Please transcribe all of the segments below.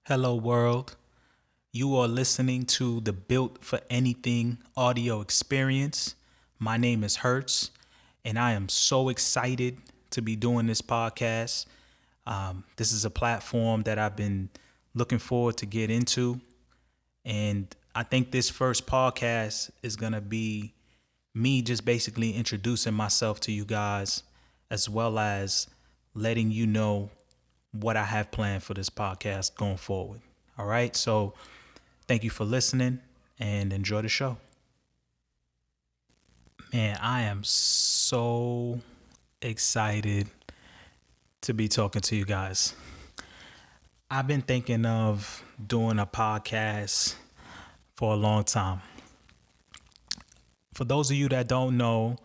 Hello, world. You are listening to the Built for Anything audio experience. My name is Hertz, and I am so excited to be doing this podcast. This is a platform that I've been looking forward to get into, and I think this first podcast is going to be me just basically introducing myself to you guys, as well as letting you know what I have planned for this podcast going forward. All right. So thank you for listening and enjoy the show. Man, I am so excited to be talking to you guys. I've been thinking of doing a podcast for a long time. For those of you that don't know,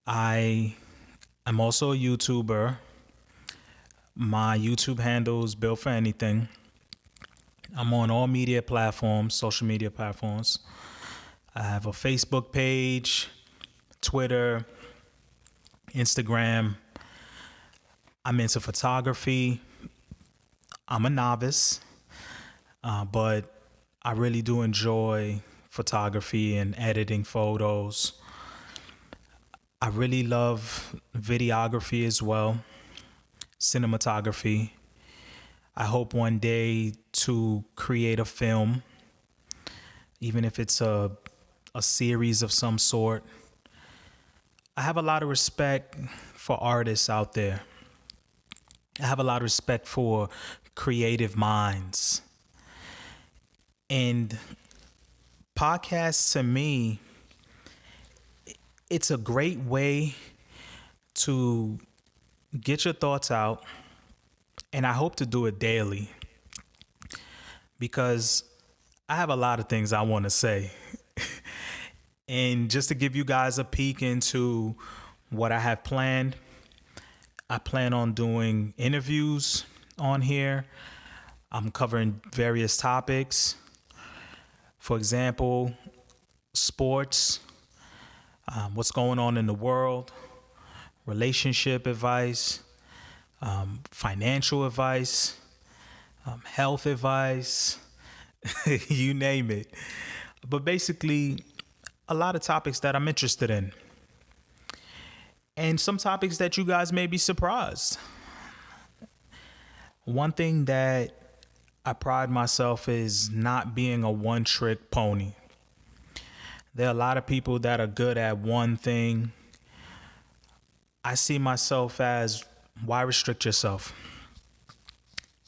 I am also a YouTuber. My YouTube handle is Built for Anything. I'm on all media platforms, social media platforms. I have a Facebook page, Twitter, Instagram. I'm into photography. I'm a novice, but I really do enjoy photography and editing photos. I really love videography as well, cinematography. I hope one day to create a film, even if it's a series of some sort. I have a lot of respect for artists out there. I have a lot of respect for creative minds. And podcasts to me, it's a great way to get your thoughts out. And I hope to do it daily because I have a lot of things I want to say. And just to give you guys a peek into what I have planned, I plan on doing interviews on here. I'm covering various topics. For example, sports, what's going on in the world, relationship advice, financial advice, health advice, you name it. But basically, a lot of topics that I'm interested in. And some topics that you guys may be surprised. One thing that I pride myself is not being a one-trick pony. There are a lot of people that are good at one thing. I see myself as, why restrict yourself?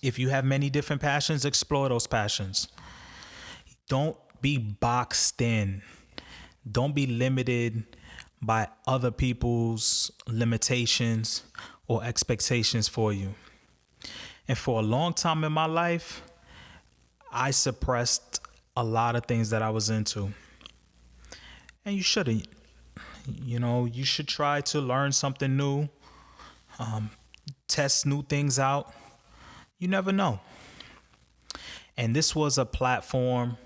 If you have many different passions, explore those passions. Don't be boxed in. Don't be limited by other people's limitations or expectations for you. And for a long time in my life, I suppressed a lot of things that I was into. And you shouldn't. You should try to learn something new, test new things out. You never know. And this was a platform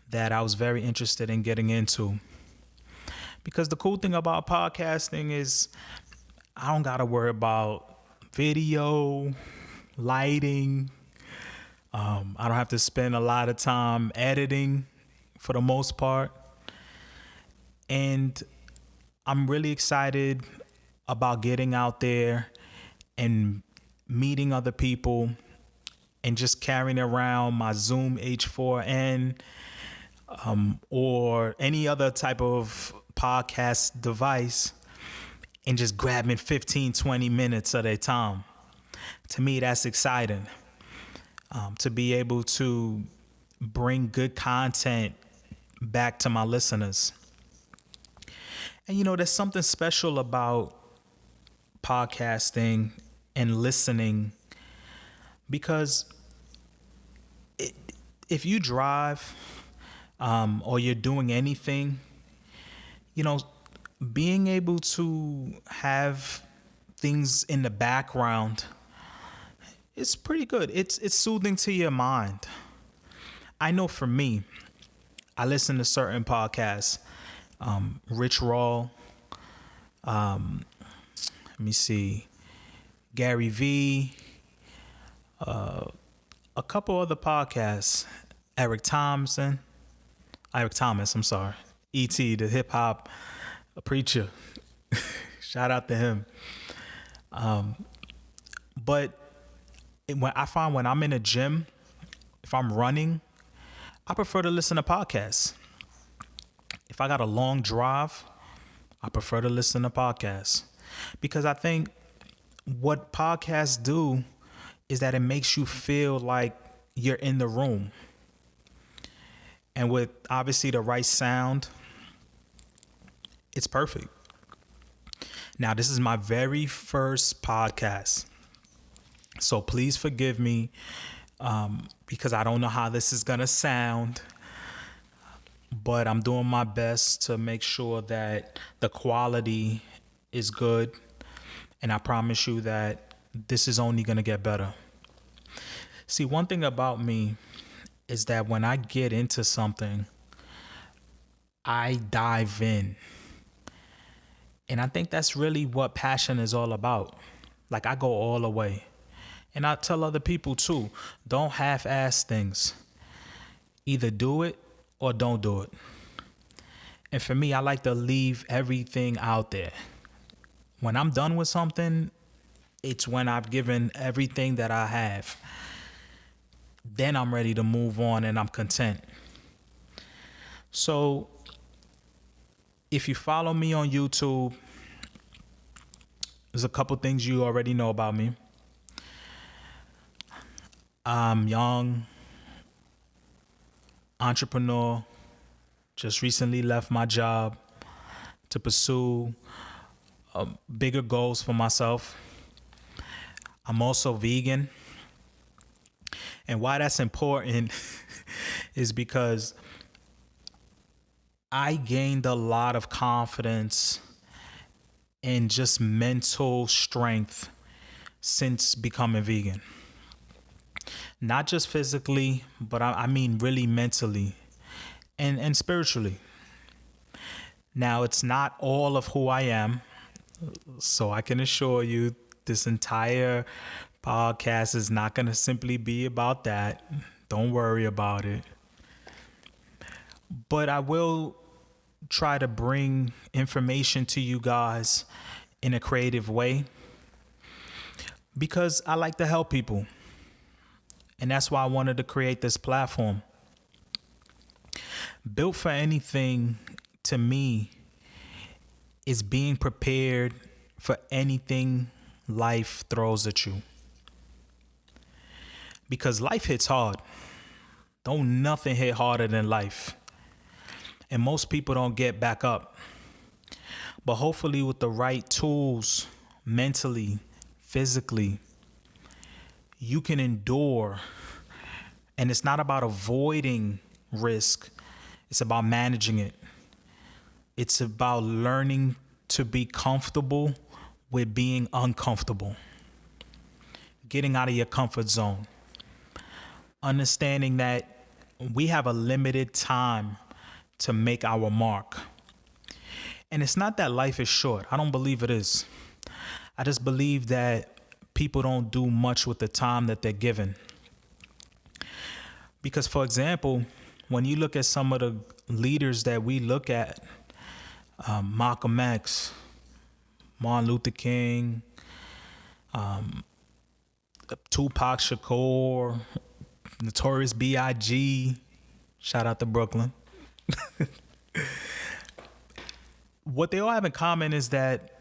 that I was very interested in getting into. Because the cool thing about podcasting is I don't got to worry about video, lighting. I don't have to spend a lot of time editing for the most part. And I'm really excited about getting out there and meeting other people and just carrying around my Zoom H4n or any other type of podcast device and just grabbing 15, 20 minutes of their time. To me, that's exciting. To be able to bring good content back to my listeners. And there's something special about podcasting and listening because if you drive or you're doing anything, being able to have things in the background, it's pretty good. It's soothing to your mind. I know for me, I listen to certain podcasts, Rich Raw, let me see, Gary V, a a couple other podcasts. Eric Thomas, I'm sorry. E.T., the hip hop preacher. Shout out to him. But when I'm in a gym, if I'm running, I prefer to listen to podcasts. If I got a long drive, I prefer to listen to podcasts. Because I think what podcasts do is that it makes you feel like you're in the room. And with obviously the right sound, it's perfect. Now, this is my very first podcast. So please forgive me because I don't know how this is going to sound. But I'm doing my best to make sure that the quality is good. And I promise you that this is only going to get better. See, one thing about me is that when I get into something, I dive in. And I think that's really what passion is all about. Like, I go all the way. And I tell other people too, don't half-ass things. Either do it or don't do it. And for me, I like to leave everything out there. When I'm done with something, it's when I've given everything that I have. Then I'm ready to move on and I'm content. So if you follow me on YouTube, there's a couple things you already know about me. I'm young, entrepreneur, just recently left my job to pursue bigger goals for myself. I'm also vegan. And why that's important is because I gained a lot of confidence and just mental strength since becoming vegan. Not just physically, but I mean really mentally and spiritually. Now, it's not all of who I am, so I can assure you this entire podcast is not going to simply be about that. Don't worry about it. But I will try to bring information to you guys in a creative way because I like to help people. And that's why I wanted to create this platform. Built for Anything, to me, is being prepared for anything life throws at you. Because life hits hard. Don't nothing hit harder than life. And most people don't get back up. But hopefully with the right tools, mentally, physically, you can endure. And it's not about avoiding risk. It's about managing it. It's about learning to be comfortable with being uncomfortable. Getting out of your comfort zone. Understanding that we have a limited time to make our mark. And it's not that life is short. I don't believe it is. I just believe that people don't do much with the time that they're given. Because, for example, when you look at some of the leaders that we look at, Malcolm X, Martin Luther King, Tupac Shakur, Notorious B.I.G., shout out to Brooklyn. What they all have in common is that,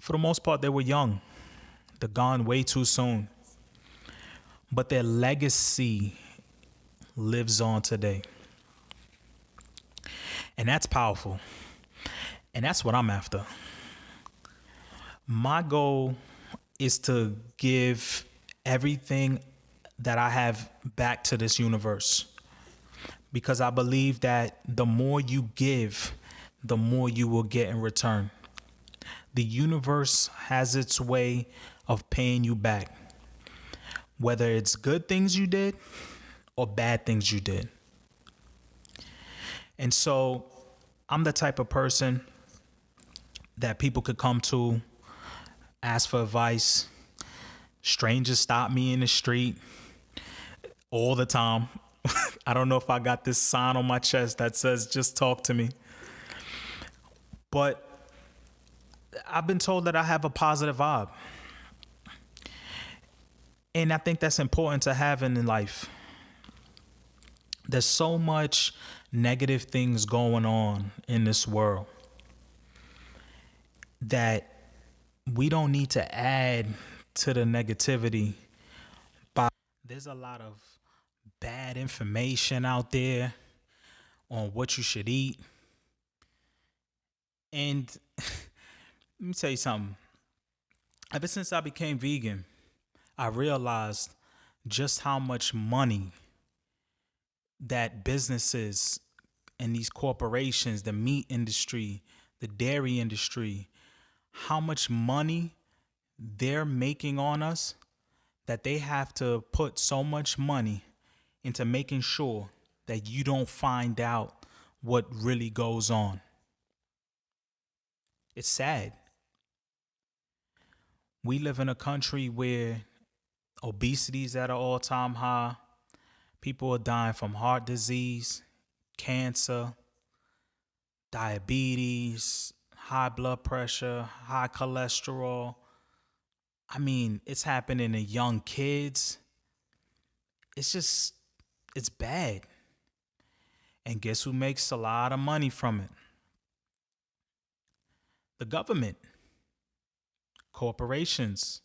for the most part, they were young. They're gone way too soon. But their legacy lives on today. And that's powerful. And that's what I'm after. My goal is to give everything that I have back to this universe. Because I believe that the more you give, the more you will get in return. The universe has its way of paying you back. Whether it's good things you did or bad things you did. And so I'm the type of person that people could come to, ask for advice. Strangers stop me in the street. all the time. I don't know if I got this sign on my chest that says, just talk to me. But I've been told that I have a positive vibe. And I think that's important to have in life. There's so much negative things going on in this world that we don't need to add to the negativity. There's a lot of bad information out there on what you should eat. And let me tell you something. Ever since I became vegan, I realized just how much money that businesses and these corporations, the meat industry, the dairy industry, how much money they're making on us, that they have to put so much money into making sure that you don't find out what really goes on. It's sad. We live in a country where obesity is at an all-time high. People are dying from heart disease, cancer, diabetes, high blood pressure, high cholesterol. I mean, it's happening in young kids. It's bad. And guess who makes a lot of money from it? The government, corporations.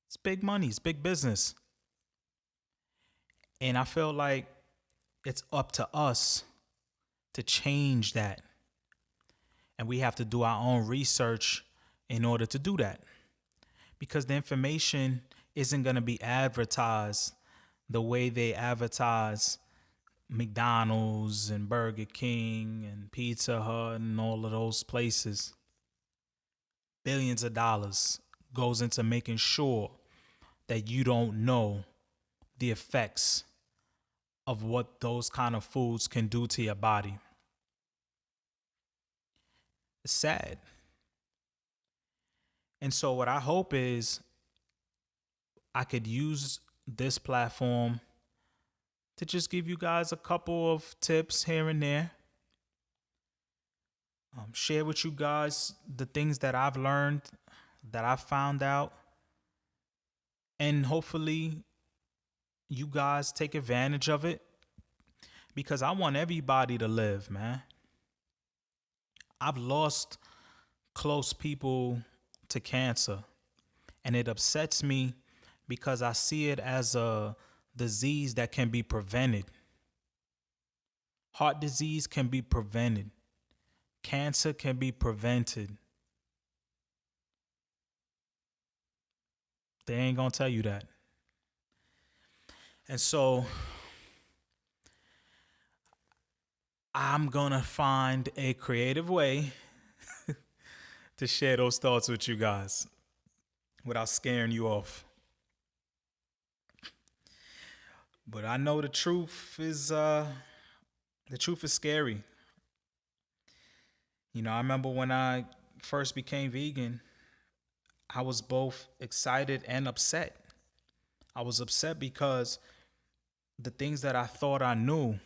It's big money, it's big business. And I feel like it's up to us to change that. And we have to do our own research in order to do that. Because the information isn't going to be advertised the way they advertise McDonald's and Burger King and Pizza Hut and all of those places. Billions of dollars goes into making sure that you don't know the effects of what those kind of foods can do to your body. It's sad. And so what I hope is I could use this platform to just give you guys a couple of tips here and there. Share with you guys the things that I've learned, that I found out. And hopefully you guys take advantage of it, because I want everybody to live, man. I've lost close people to cancer, and it upsets me because I see it as a disease that can be prevented. Heart disease can be prevented. Cancer can be prevented. They ain't gonna tell you that. And so I'm gonna find a creative way to share those thoughts with you guys without scaring you off. But I know the truth is scary. You know, I remember when I first became vegan, I was both excited and upset. I was upset because the things that I thought I knew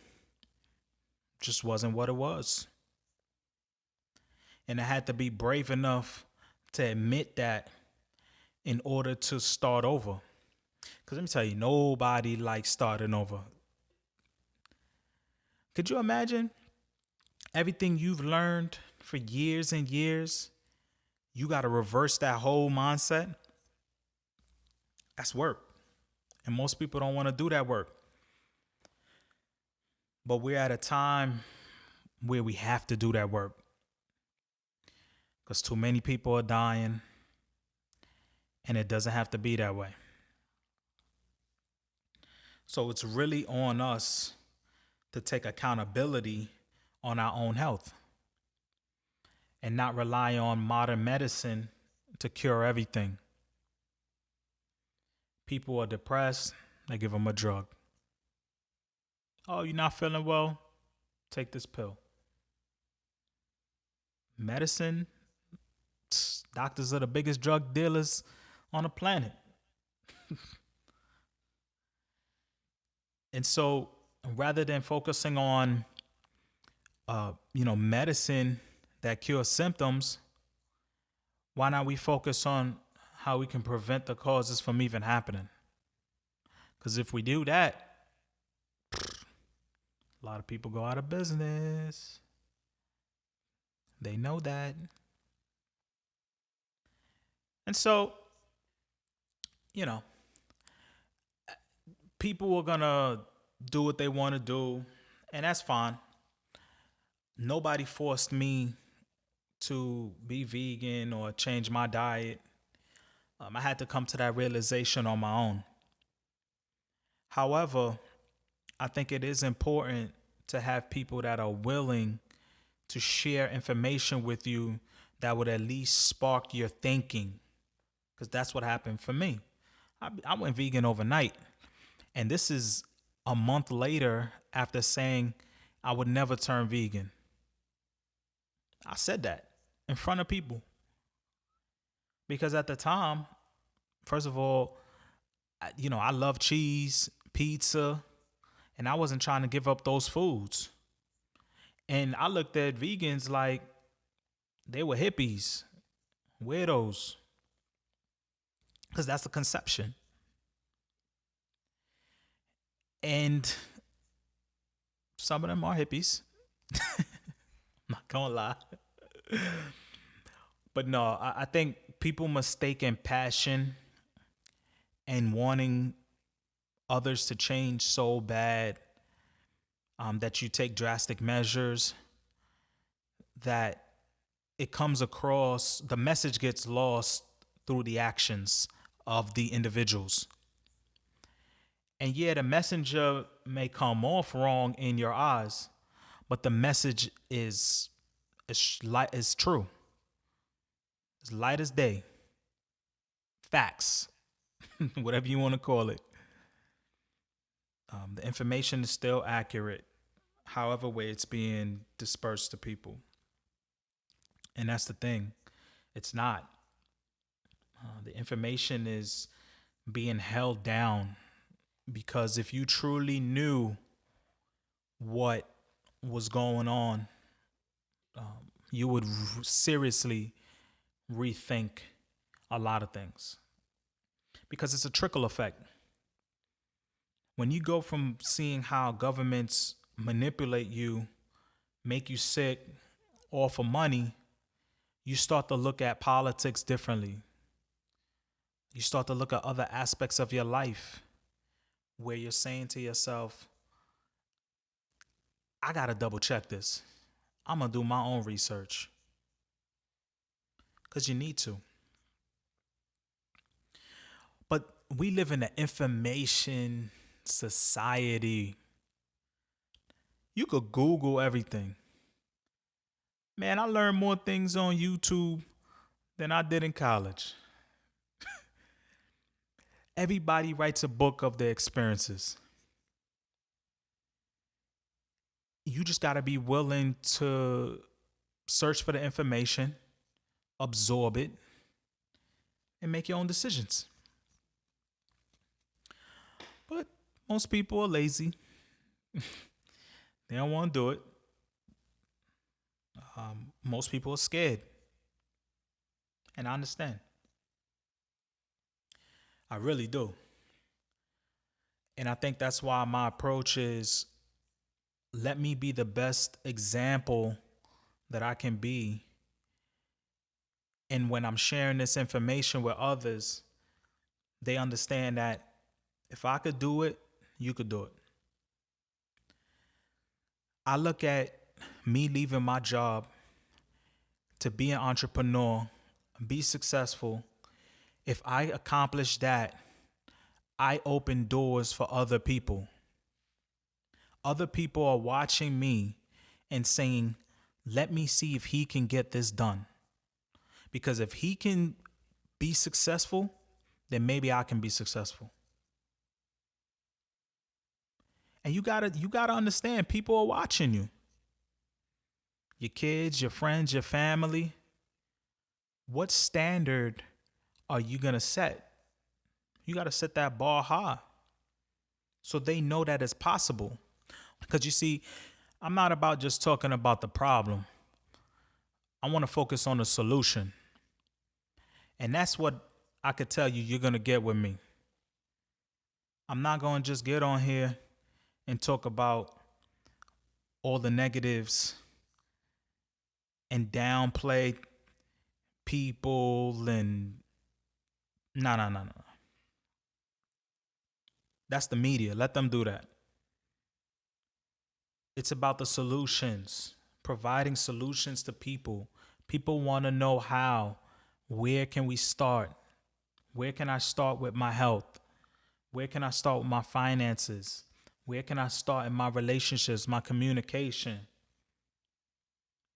just wasn't what it was. And I had to be brave enough to admit that in order to start over. Because let me tell you, nobody likes starting over. Could you imagine everything you've learned for years and years? You got to reverse that whole mindset. That's work. And most people don't want to do that work. But we're at a time where we have to do that work. Because too many people are dying. And it doesn't have to be that way. So it's really on us to take accountability on our own health and not rely on modern medicine to cure everything. People are depressed, they give them a drug. Oh, you're not feeling well? Take this pill. Medicine, doctors are the biggest drug dealers on the planet. And so rather than focusing on, medicine that cures symptoms, why not we focus on how we can prevent the causes from even happening? Because if we do that, a lot of people go out of business. They know that. And so, you know, people are going to do what they want to do, and that's fine. Nobody forced me to be vegan or change my diet. I had to come to that realization on my own. However, I think it is important to have people that are willing to share information with you that would at least spark your thinking, because that's what happened for me. I went vegan overnight, and this is a month later after saying I would never turn vegan. I said that in front of people because at the time, first of all, I love cheese, pizza, and I wasn't trying to give up those foods. And I looked at vegans like they were hippies, weirdos, because that's the conception. And some of them are hippies. I'm not gonna lie. But no, I think people mistaken passion and wanting others to change so bad that you take drastic measures, that it comes across, the message gets lost through the actions of the individuals. And yeah, the messenger may come off wrong in your eyes, but the message is true. It's light as day. Facts, whatever you want to call it. The information is still accurate, however way it's being dispersed to people. And that's the thing. It's not. The information is being held down because if you truly knew what was going on, you would seriously rethink a lot of things, because it's a trickle effect. When you go from seeing how governments manipulate you, make you sick, offer money, you start to look at politics differently. You start to look at other aspects of your life where you're saying to yourself, I got to double check this. I'm going to do my own research. Because you need to. But we live in an information society. You could Google everything. Man, I learned more things on YouTube than I did in college. Everybody writes a book of their experiences. You just got to be willing to search for the information, absorb it, and make your own decisions. But most people are lazy. They don't want to do it. Most people are scared. And I understand. I really do. And I think that's why my approach is, let me be the best example that I can be. And when I'm sharing this information with others, they understand that if I could do it, you could do it. I look at me leaving my job to be an entrepreneur, be successful. If I accomplish that, I open doors for other people. Other people are watching me and saying, let me see if he can get this done. Because if he can be successful, then maybe I can be successful. And you gotta understand, people are watching you. Your kids, your friends, your family. What standard are you gonna set? You gotta set that bar high. so they know that it's possible. Because you see, I'm not about just talking about the problem. I want to focus on the solution. And that's what I could tell you you're going to get with me. I'm not going to just get on here and talk about all the negatives and downplay people and no. That's the media. Let them do that. It's about the solutions, providing solutions to people. People want to know how. Where can we start? Where can I start with my health? Where can I start with my finances? Where can I start in my relationships, my communication?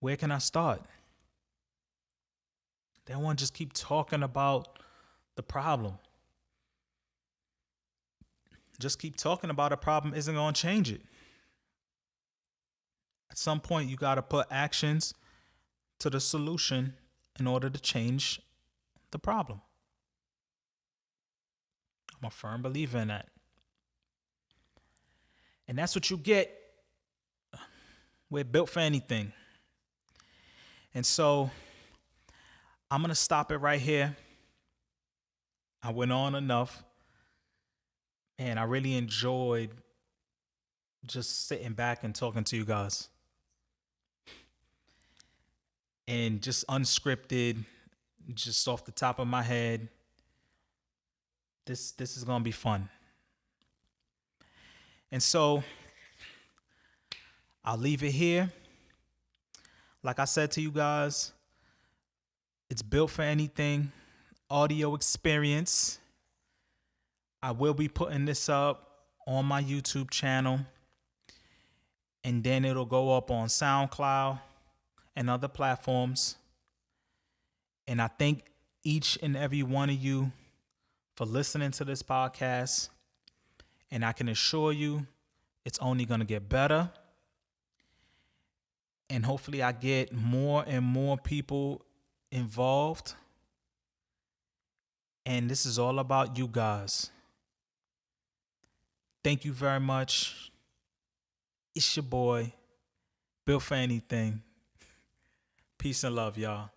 Where can I start? They don't want to just keep talking about the problem. Just keep talking about a problem isn't going to change it. At some point, you got to put actions to the solution in order to change the problem. I'm a firm believer in that. And that's what you get with Built for Anything. And so I'm going to stop it right here. I went on enough. And I really enjoyed just sitting back and talking to you guys. And just unscripted, just off the top of my head. This is going to be fun. And so I'll leave it here. Like I said to you guys, it's Built for Anything audio experience. I will be putting this up on my YouTube channel, and then it'll go up on SoundCloud and other platforms. And I thank each and every one of you for listening to this podcast. And I can assure you it's only going to get better. And hopefully I get more and more people involved. And this is all about you guys. Thank you very much. It's your boy, Built for Anything. Peace and love, y'all.